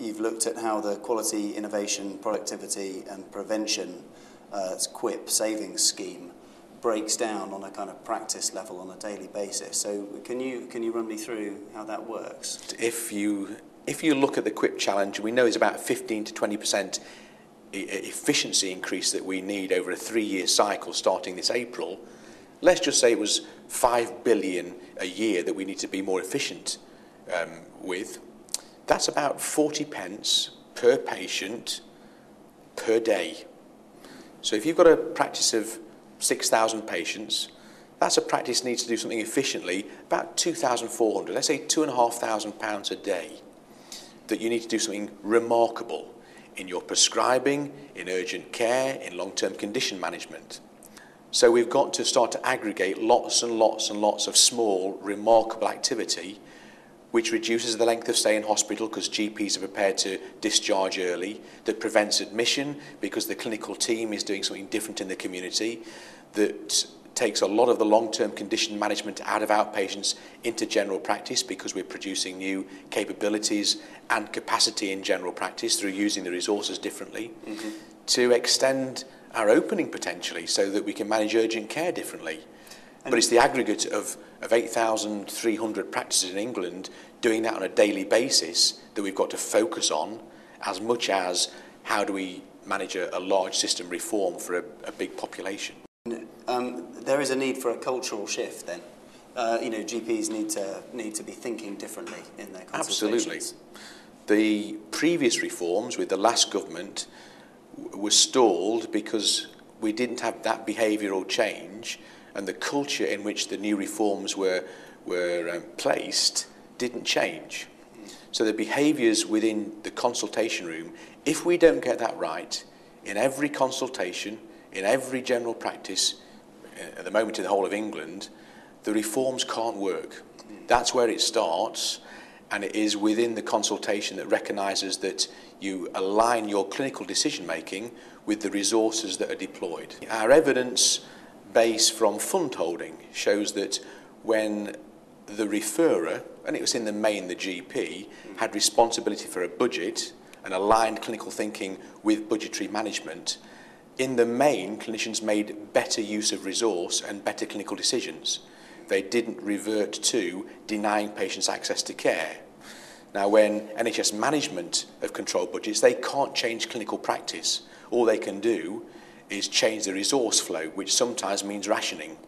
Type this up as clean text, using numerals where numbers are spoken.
you've looked at how the quality, innovation, productivity and prevention QUIP savings scheme breaks down on a kind of practice level on a daily basis. So can you run me through how that works? If you look at the QUIP challenge, we know it's about 15 to 20% efficiency increase that we need over a 3-year cycle starting this April. Let's just say it was 5 billion a year that we need to be more efficient with. That's about 40 pence per patient per day. So if you've got a practice of 6,000 patients, that's a practice needs to do something efficiently, about 2,400, let's say £2,500 a day, that you need to do something remarkable in your prescribing, in urgent care, in long-term condition management. So we've got to start to aggregate lots and lots and lots of small, remarkable activity, which reduces the length of stay in hospital because GPs are prepared to discharge early, that prevents admission because the clinical team is doing something different in the community, that takes a lot of the long-term condition management out of outpatients into general practice because we're producing new capabilities and capacity in general practice through using the resources differently, to extend our opening potentially so that we can manage urgent care differently. But it's the aggregate of 8,300 practices in England doing that on a daily basis that we've got to focus on, as much as how do we manage a large system reform for a big population. There is a need for a cultural shift then. GPs need to be thinking differently in their consultations. Absolutely. The previous reforms with the last government were stalled because we didn't have that behavioural change, and the culture in which the new reforms were placed didn't change. So the behaviours within the consultation room, if we don't get that right, in every consultation, in every general practice, at the moment in the whole of England, the reforms can't work. That's where it starts, and it is within the consultation that recognises that you align your clinical decision making with the resources that are deployed. Our evidence base from fund holding shows that when the referrer, and it was in the main the GP, had responsibility for a budget and aligned clinical thinking with budgetary management, in the main, clinicians made better use of resource and better clinical decisions. They didn't revert to denying patients access to care. Now, when NHS management have controlled budgets, they can't change clinical practice. All they can do is change the resource flow, which sometimes means rationing.